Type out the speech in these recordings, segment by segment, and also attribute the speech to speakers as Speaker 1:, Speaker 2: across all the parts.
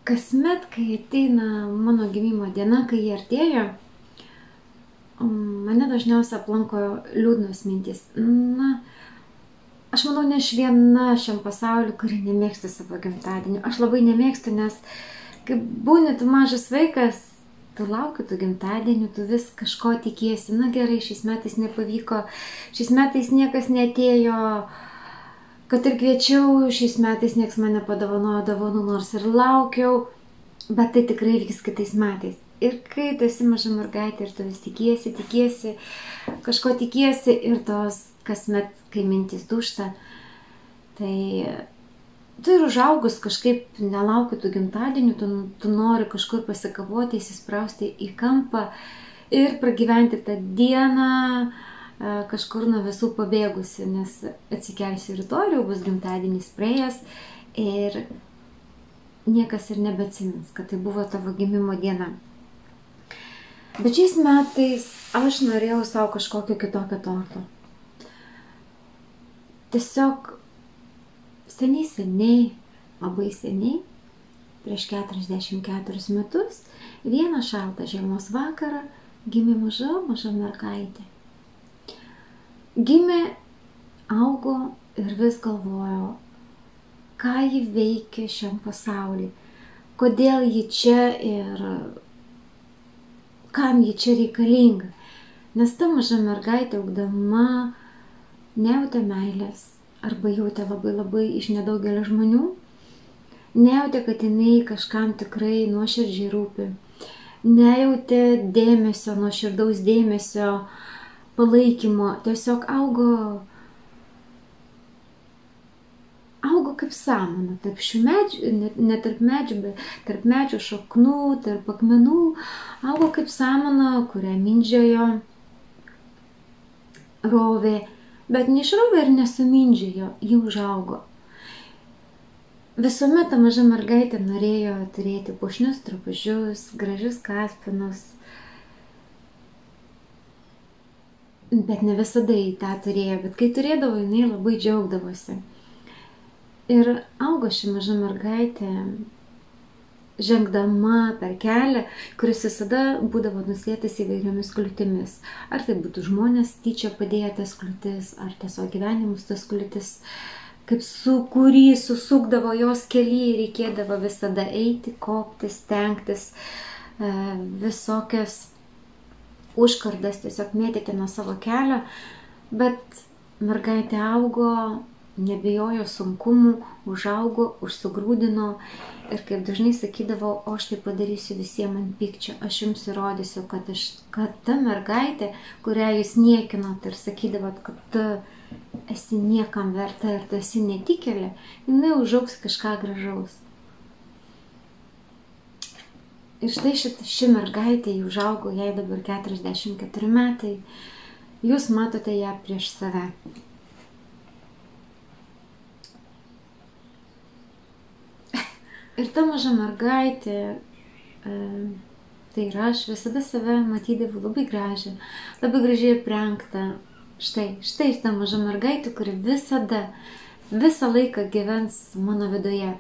Speaker 1: Kasmet, kai ateina mano gimimo diena, kai jie artėja, mane dažniausiai aplanko liūdnos mintis. Aš manau, ne aš viena šiam pasauliu, kuri nemėgsta savo gimtadienio. Aš labai nemėgstu, nes kai būni tu mažas vaikas, tu lauki tų gimtadienių, tu vis kažko tikiesi. Na gerai, šiais metais nepavyko, šiais metais niekas neatėjo, kad ir kviečiau, šiais metais nieks man nepadovanojo dovanų, nors ir laukiau, bet tai tikrai vyks kitais metais. Ir kai tu esi maža mergaitė ir tu vis tikiesi, kažko tikiesi ir tos kasmet, kai mintis dūžta, tai tu ir užaugus kažkaip nelauki tų gimtadienių, tu nori kažkur pasikavoti, įsisprausti į kampą ir pragyventi tą dieną kažkur nuo visų pabėgusi, nes atsikelsiu rytoj, jau bus gimtadienis praėjęs ir niekas ir nebeatsimins, kad tai buvo tavo gimimo diena. Bet šiais metais aš norėjau savo kažkokio kitokio torto. Tiesiog seniai, labai seniai, prieš 44 metus, vieną šaltą žiemos vakarą gimė maža mergaitė. Gimė, augo ir vis galvojo, ką ji veikia šiam pasauly, kodėl ji čia ir kam ji čia reikalinga. Nes ta maža mergaitė augdama nejautė meilės arba jautė labai iš nedaugelio žmonių, nejautė, kad jinai kažkam tikrai nuoširdžiai rūpi, nejautė dėmesio, nuoširdaus dėmesio, palaikymo, tiesiog augo kaip samana, tarp šių medžių, ne tarp medžių, bet tarp medžių šaknų, tarp akmenų, augo kaip samana, kurią mindžiojo, rovė, bet neišrovė ir nesumindžiojo, ji užaugo. Visuomet ta maža mergaitė norėjo turėti puošnius drabužius, gražius kaspinus, bet ne visada į tą turėjo, bet kai turėdavo, jinai labai džiaugdavosi. Ir augo ši maža mergaitė, žengdama per kelią, kuris visada būdavo nuslėtas įvairiomis kliūtimis. Ar tai būtų žmonės tyčia padėję tas kliūtis, ar tiesiog gyvenimus tas kliūtis, kaip kurį susukdavo jos kely, reikėdavo visada eiti, kopti, stengtis, visokias užkardas tiesiog mėtyti nuo savo kelio, bet mergaitė augo, nebijojo sunkumų, užaugo, užsigrūdino ir kaip dažnai sakydavo, o aš tai padarysiu visiems ant pykčio, aš jums įrodysiu, kad ta mergaitė, kurią jūs niekinot ir sakydavot, kad tu esi niekam verta ir tu esi netikėlė, jinai užaugs kažką gražaus. Ir štai ši mergaitė užaugo, jai dabar 44 metai, jūs matote ją prieš save. Ir ta maža mergaitė, tai ir aš visada save matydavau labai gražią, labai gražiai aprengtą. Štai ta maža mergaitė, kuri visą laiką gyvens mano viduje.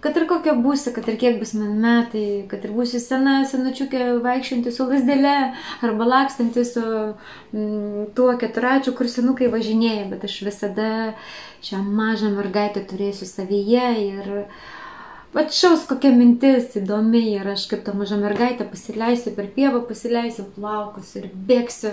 Speaker 1: Kad ir kokia būsi, kad ir kiek bus man metai, kad ir būsi senučiukė vaikščianti su lasdele arba lakstanti su tuo keturačiu, kur senukai važinėja, bet aš visada šią mažą mergaitę turėsiu savyje ir vat šaus kokia mintis įdomi ir aš kaip ta maža mergaitė pasileisiu per pievą, pasileisiu plaukus ir bėgsiu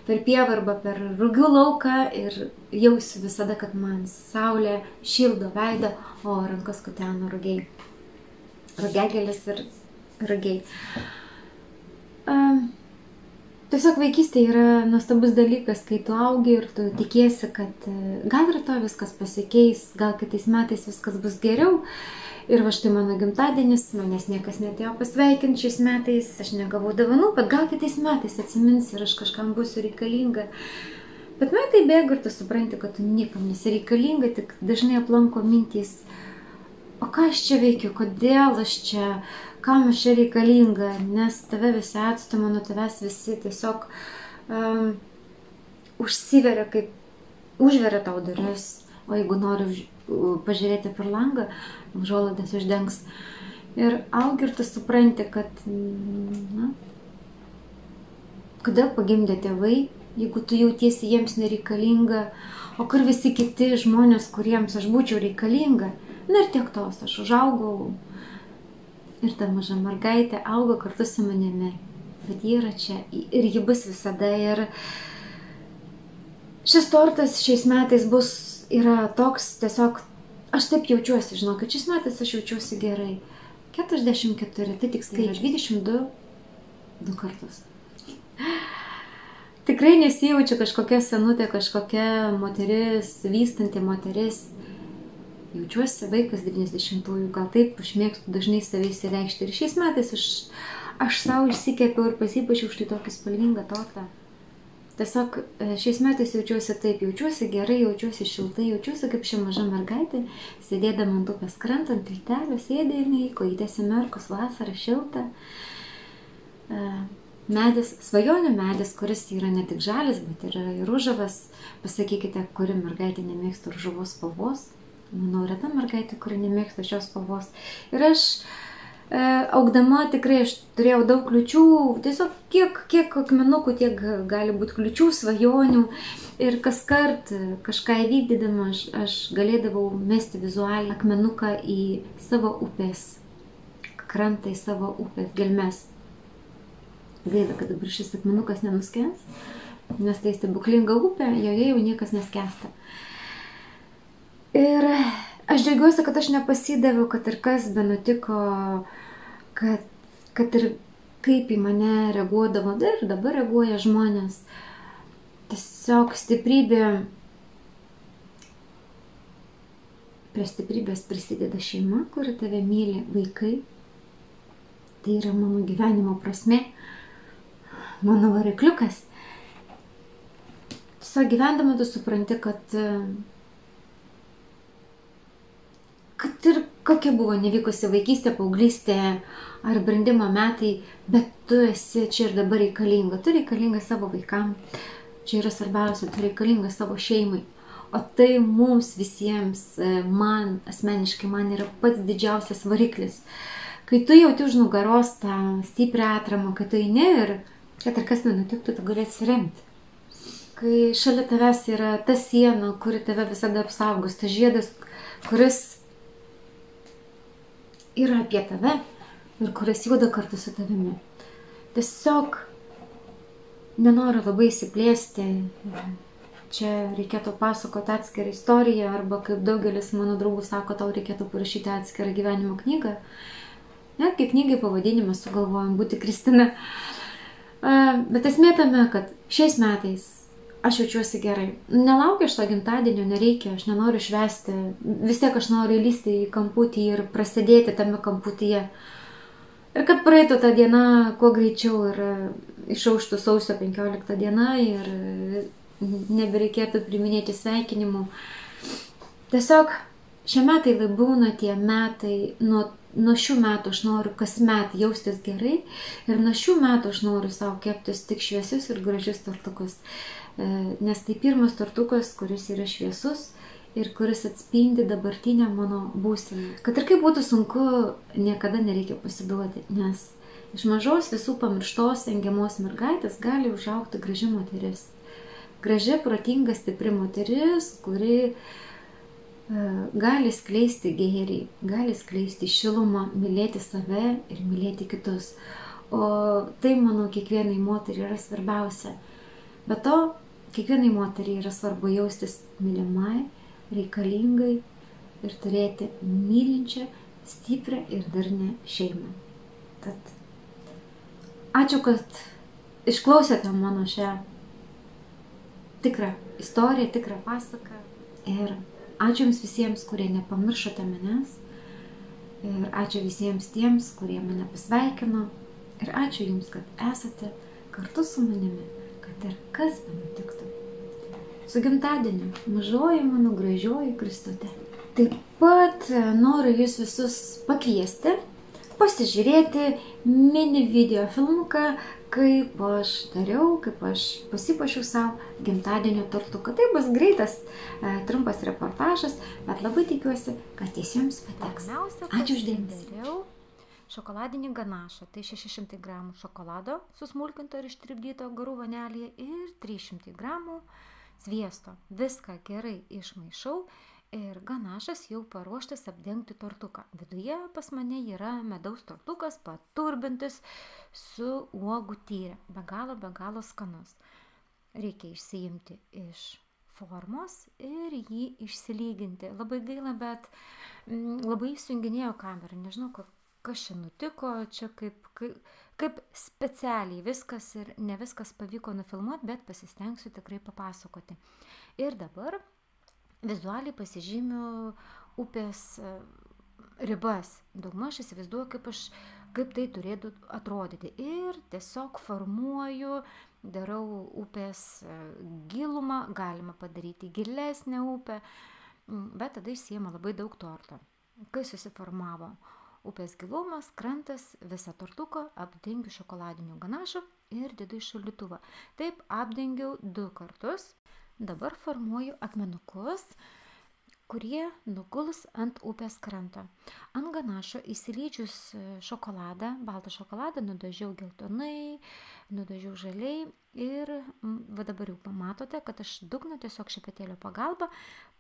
Speaker 1: per pievą arba per rugių lauką ir jausiu visada, kad man saulė šildo veidą, o rankas kutena rugiai. Rugiagėlės ir rugiai. Tiesiog vaikystė yra nuostabus dalykas, kai tu augi ir tu tikiesi, kad gal rytoj viskas pasikeis, gal kitais metais viskas bus geriau. Ir va štai mano gimtadienis, manęs niekas netėjo pasveikinti šiais metais, aš negavau dovanų, bet gal kitais metais atsimins ir aš kažkam būsiu reikalinga. Bet metai bėga ir tu supranti, kad tu niekam nesi reikalinga, tik dažnai aplanko mintys, o ką aš čia veikiu, kodėl aš čia, kam aš čia reikalinga, nes tave visi atstumia, nuo tavęs visi tiesiog užsiveria, kaip užveria tau duris, o jeigu nori pažiūrėti per langą, užuolaidas uždengs. Ir augi ir tu supranti, kad, kodėl pagimdė tėvai, jeigu tu jautiesi jiems nereikalinga, o kur visi kiti žmonės, kuriems aš būčiau reikalinga. Na ir tiek tos, aš užaugau ir ta maža mergaitė augo kartu su manimi. Bet ji yra čia ir ji bus visada. Ir šis tortas šiais metais yra toks, tiesiog aš taip jaučiuosi, žinau, kad šiais metais aš jaučiuosi gerai. 44, tai tik skaičiai, 22 kartus. Tikrai nesijaučiu kažkokia senutė, kažkokia moteris, vystanti moteris. Jaučiuosi vaikas 90-ųjų, gal taip užmėgstu dažnai savai įsireikšti. Ir šiais metais aš savo išsikepiau ir pasipačiau štai tokį spalvingą tortą. Tiesiog šiais metais jaučiuosi taip, jaučiuosi gerai, jaučiuosi šiltai, jaučiuosi kaip ši maža mergaitė, sėdėdama ant upės kranto, ant tiltelio, sėdė jinai, kojytės įmerkus, vasara šilta. Medis, svajonių medis, kuris yra ne tik žalias, bet yra ir ružavas. Pasakykite, kuri mergaitė nemėgsta ružavos spalvos. Manau, reta mergaitė, kuri nemėgsta šios spalvos. Ir aš augdama tikrai aš turėjau daug kliučių, tiesiog kiek akmenukų, tiek gali būti kliučių, svajonių. Ir kaskart kažką įvykdydama aš galėdavau mesti vizualiai akmenuką į savo upės krantą, į savo upės gelmes. Gaila, kad dabar šis akmenukas nenuskęs, nes tai stebuklinga upė, joje jau niekas neskęsta. Ir aš džiaugiuosi, kad aš nepasidaviau, kad ir kas be nutiko, kad ir kaip į mane reaguodavo, ir dabar reaguoja žmonės. Tiesiog stiprybė, prie stiprybės prisideda šeima, kuri tave myli, vaikai. Tai yra mano gyvenimo prasmė, mano varikliukas. Tiesiog gyvendama tu supranti, kad ir kokia buvo nevykusi vaikystė, paauglystė ar brandimo metai, bet tu esi čia ir dabar reikalinga. Tu reikalinga savo vaikam. Čia yra svarbiausia, tu reikalinga savo šeimai. O tai mums visiems, man, asmeniškai, man yra pats didžiausias variklis. Kai tu jauti už nugaros tą stiprią atramą, kad tu eini ir kad ir kas nenutiktų, tu gali atsiremti. Kai šalia tavęs yra ta siena, kuri tave visada apsaugos, tas žiedas, kuris yra apie tave ir kuris juda kartu su tavimi. Tiesiog nenoriu labai įsiplėsti. Čia reikėtų pasakoti atskirą istoriją, arba kaip daugelis mano draugų sako, tau reikėtų parašyti atskirą gyvenimo knygą. Netgi knygai pavadinimas sugalvojom būti Kristina. Bet esmė tame, kad šiais metais aš jaučiuosi gerai. Nelaukiu aš to gimtadienio, nereikia, aš nenoriu švęsti. Vis tiek aš noriu įlysti į kamputį ir prasidėti tame kamputyje. Ir kad praeitų ta diena kuo greičiau ir išauštų sausio 15 diena ir nebereikėtų priminėti sveikinimų. Tiesiog šie metai būna tie metai, nuo šių metų aš noriu kasmet jaustis gerai ir nuo šių metų aš noriu savo keptis tik šviesius ir gražius tortukus. Nes tai pirmas tortukas, kuris yra šviesus ir kuris atspindi dabartinę mano būseną. Kad ir kaip būtų sunku, niekada nereikia pasiduoti, nes iš mažos visų pamirštos engiamos mergaitės gali užaugti graži moteris. Graži, protinga, stipri moteris, kuri gali skleisti gėrį, gali skleisti šilumą, mylėti save ir mylėti kitus. O tai, manau, kiekvienai moteriai yra svarbiausia. Be to, kiekvienai moteriai yra svarbu jaustis mylimai, reikalingai ir turėti mylinčią, stiprią ir darnią šeimą. Tad ačiū, kad išklausėte mano šią tikrą istoriją, tikrą pasaką. Ir ačiū jums visiems, kurie nepamiršote manęs. Ir ačiū visiems tiems, kurie mane pasveikino. Ir ačiū jums, kad esate kartu su manimi, kad ir kas benutiktų. Su gimtadieniu, mažoji mano gražioji Kristutė. Taip pat noriu jūs visus pakviesti, pasižiūrėti mini video filmuką, kaip aš dariau, kaip aš pasipuošiau savo gimtadienio tortuką. Tai bus greitas, trumpas reportažas, bet labai tikiuosi, kad jis jums patiks. Ačiū uždėmesį. šokoladinį ganašą, tai 600 gramų šokolado susmulkinto ir ištirpdyto garų vanelėje ir 300 gramų sviesto. Viską gerai išmaišau ir ganašas jau paruoštas apdengti tortuką. Viduje pas mane yra medaus tortukas paturbintis su uogų tyre. Be galo skanus. Reikia išsiimti iš formos ir jį išsilyginti. Labai gaila, bet labai įsijunginėjo kamerą. Nežinau, kas čia nutiko, čia kaip specialiai viskas ir ne viskas pavyko nufilmuoti, bet pasistengsiu tikrai papasakoti. Ir dabar vizualiai pasižymiu upės ribas. Daugmaž įsivaizduoju, kaip tai turėtų atrodyti. Ir tiesiog formuoju, darau upės gilumą, galima padaryti gilesnę upę, bet tada išsiima labai daug torto. Kai susiformavo upės gilumas, krantas, visą tortuką apdengiu šokoladiniu ganašu ir dedu į šaldytuvą. Taip apdengiau 2 kartus. Dabar formuoju akmenukus, kurie nuguls ant upės kranto. Ant ganašo įsilydžius šokoladą, baltą šokoladą, nudažiau geltonai, nudažiau žaliai ir va dabar jau pamatote, kad aš dugną tiesiog šepetėlio pagalba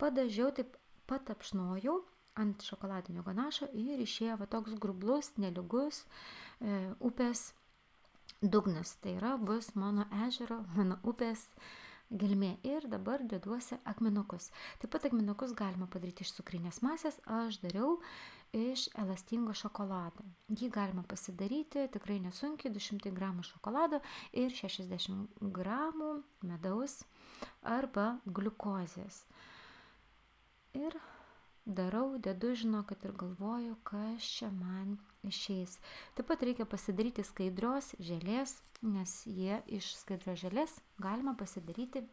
Speaker 1: padažiau, taip pat apšnojau ant šokoladinio ganašo ir išėjo va toks grublus, nelygus upės dugnas. Tai yra bus mano ežero, mano upės gelmė. Ir dabar deduosi akmenukus. Taip pat akmenukus galima padaryti iš cukrinės masės. Aš dariau iš elastingo šokolado. Jį galima pasidaryti tikrai nesunkiai, 200 gramų šokolado ir 60 gramų medaus arba gliukozės. Ir darau, dedu, žinokit, ir galvoju, kas čia man išeis. Taip pat reikia pasidaryti skaidrios želės, nes jie iš skaidrios želės galima pasidaryti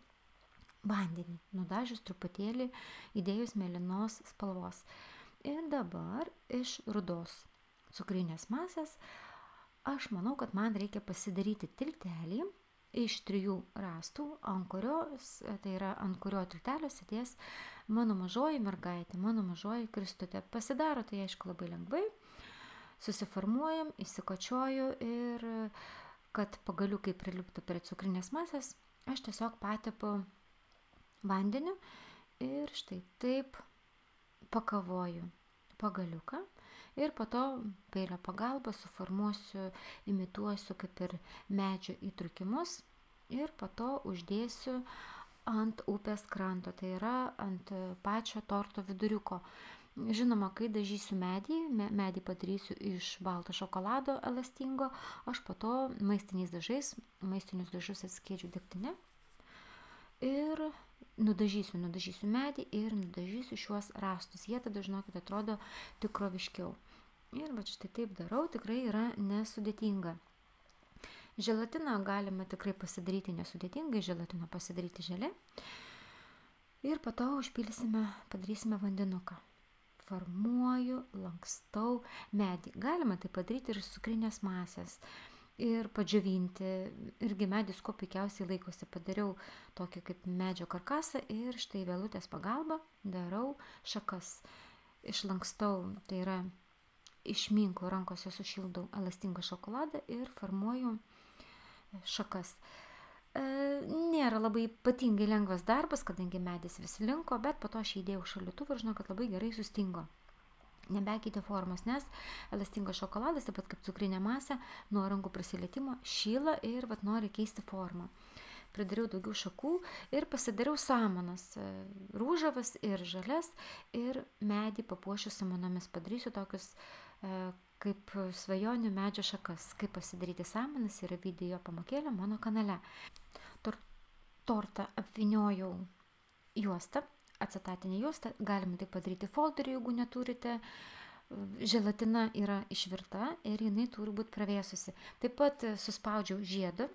Speaker 1: vandenį, nudažius truputėlį, įdėjus mėlynos spalvos. Ir dabar iš rudos cukrinės masės aš manau, kad man reikia pasidaryti tiltelį iš 3 rąstų, ant kurio tiltelio sėdės mano mažoji mergaitė, mano mažoji Kristutė. Pasidaro tai aišku labai lengvai, susiformuojam, įsikočioju ir kad pagaliukai priliptų prie cukrinės masės, aš tiesiog patepu vandeniu ir štai taip pakavoju pagaliuką ir po to peilio pagalba suformuosiu, imituosiu kaip ir medžio įtrukimus ir po to uždėsiu ant upės kranto, tai yra ant pačio torto viduriuko. Žinoma, kai dažysiu medį padarysiu iš balto šokolado elastingo, aš po to maistinius dažus atskiedžiu degtinę ir nudažysiu medį ir nudažysiu šiuos rąstus. Jie tada, žinokit, atrodo tikroviškiau. Ir va štai taip darau, tikrai yra nesudėtinga. Želatiną galima tikrai pasidaryti nesudėtingai, želatiną pasidaryti želė. Ir po to padarysime vandenuką. Formuoju, lankstau medį. Galima tai padaryti ir iš cukrinės masės. Ir padžiovinti, irgi medis kuo puikiausiai laikosi. Padariau tokį kaip medžio karkasą ir štai vielutės pagalba darau šakas. Išlankstau, tai yra išminku rankose sušildau elastingą šokoladą ir formuoju šakas. Nėra labai ypatingai lengvas darbas, kadangi medis vis linko, bet po to aš įdėjau šaldytuvą ir žinau, kad labai gerai sustingo. Nebekeitė formos, nes elastingas šokoladas, taip pat kaip cukrinė masė, nuo rankų prisilietimo šyla ir nori keisti formą. Pridariau daugiau šakų ir pasidariau samanas, rūžavas ir žalias, ir medį papuošiu samanomis. Padarysiu tokius kaip svajonių medžio šakas. Kaip pasidaryti samanas yra video pamokėlė mano kanale. Tortą apvyniojau juostą, acetatinė juosta, galime tai padaryti folderį, jeigu neturite. Želatina yra išvirta ir jinai turi būti pravėsusi. Taip pat suspaudžiau žiedą.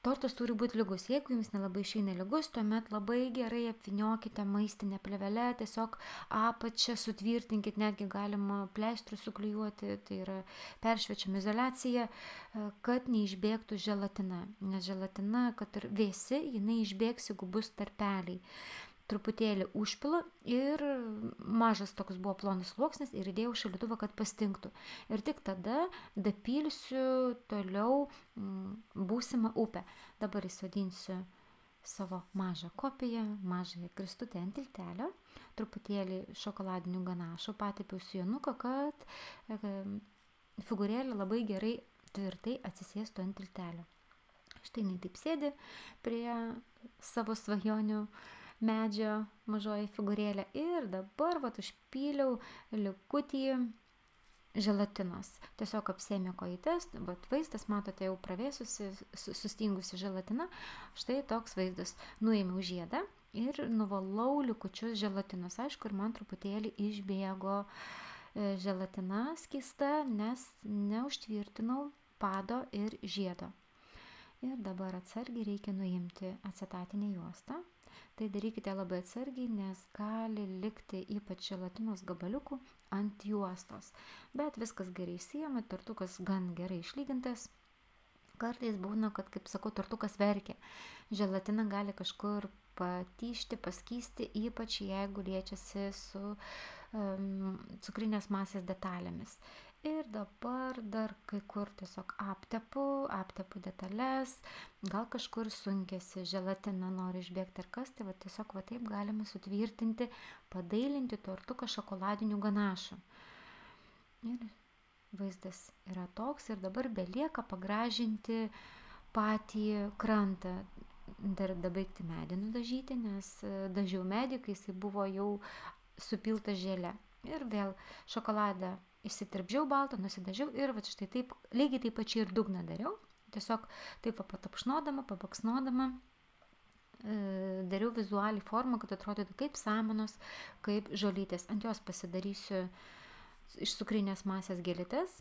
Speaker 1: Tortas turi būti lygus. Jeigu jums nelabai išeina lygus, tuomet labai gerai apvyniokite maistinę plėvelę, tiesiog apačią sutvirtinkit, netgi galima pleistrų suklijuoti, tai yra peršviečiama izoliacija, kad neišbėgtų želatina. Nes želatina, kad ir vėsi, jinai išbėgs, jeigu bus tarpeliai. truputėlį užpilu ir mažas toks buvo plonas sluoksnis ir įdėjau šaldytuvą, kad pastingtų. Ir tik tada dapilsiu toliau būsimą upę. Dabar įsodinsiu savo mažą kopiją, mažąją kristutę ant tiltelio, truputėlį šokoladinių ganašų, patepiau sijonuką, kad figūrėlė labai gerai tvirtai atsisėstų ant tiltelio. Štai jinai taip sėdi prie savo svajonių medžio mažoji figūrėlė ir dabar užpyliau likutį želatinos. Tiesiog apsėmė kojytes, vaizdas, matote, jau pravėsusi, sustingusi želatina. Štai toks vaizdas. Nuėmiau žiedą ir nuvalau likučius želatinos. Aišku, ir man truputėlį išbėgo želatina skysta, nes neužtvirtinau pado ir žiedo. Ir dabar atsargiai reikia nuimti acetatinę juostą. Tai darykite labai atsargiai, nes gali likti ypač želatinos gabaliukų ant juostos. Bet viskas gerai siejama, tortukas gan gerai išlygintas. Kartais būna, kad, kaip sakau, tortukas verkia. Želatina gali kažkur patyšti, paskysti, ypač jeigu liečiasi su cukrinės masės detalėmis. Ir dabar dar kai kur tiesiog aptepu detalės, gal kažkur sunkėsi, želatina nori išbėgti ar kas, tai tiesiog taip galime sutvirtinti, padailinti tortuką šokoladinių ganašų. Ir vaizdas yra toks ir dabar belieka pagražinti patį krantą. Dar dabaigti medį nudažyti, nes dažiau medį, kai jisai buvo jau supiltas želė. Ir vėl šokoladą išsitirpdžiau baltą, nusidažiau ir štai taip, lygiai taip pačiai ir dugną dariau. Tiesiog taip patapšnodama, pabaksnodama, dariau vizualiai formą, kad atrodytų kaip samanos, kaip žolytės. Ant jos pasidarysiu iš cukrinės masės gėlytes.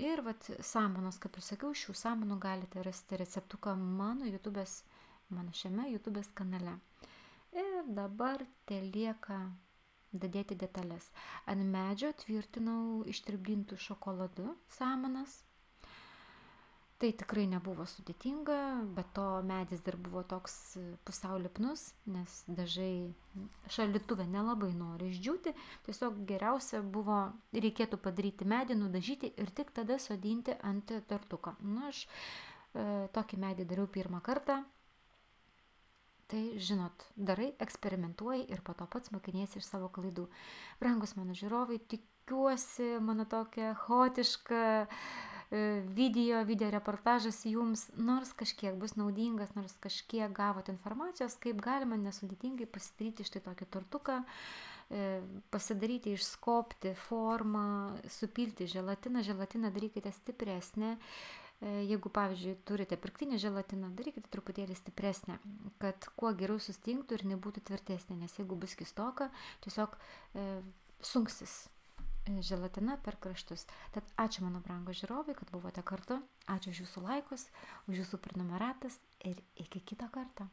Speaker 1: Ir samanos, kaip ir sakiau, šių samanų galite rasti receptuką mano šiame YouTube'ės kanale. Ir dabar telieka dadėti detalės. Ant medžio tvirtinau ištirpdintų šokoladu samanas. Tai tikrai nebuvo sudėtinga, bet to medis dar buvo toks pusiau lipnus, nes dažai šaldytuve nelabai nori išdžiūti. Tiesiog geriausia buvo, reikėtų padaryti medį, nudažyti ir tik tada sodinti ant tortuko. Aš tokį medį dariau pirmą kartą. Tai, žinot, darai, eksperimentuoji ir po to pats mokiniesi iš savo klaidų. Brangus mano žiūrovai, tikiuosi mano tokia chaotiška video reportažas jums nors kažkiek bus naudingas, nors kažkiek gavote informacijos, kaip galima nesudėtingai pasidaryti štai tokį tortuką, pasidaryti, išskobti formą, supilti želatiną. Želatiną darykite stipresnę. Jeigu, pavyzdžiui, turite pirktinį želatiną, darykite truputėlį stipresnę, kad kuo geriau sustingtų ir nebūtų tvirtesnė, nes jeigu bus kistoka, tiesiog sunksis želatina per kraštus. Tad ačiū mano brangūs žiūrovai, kad buvote kartu, ačiū už jūsų laikus, už jūsų prenumeratas ir iki kito karto.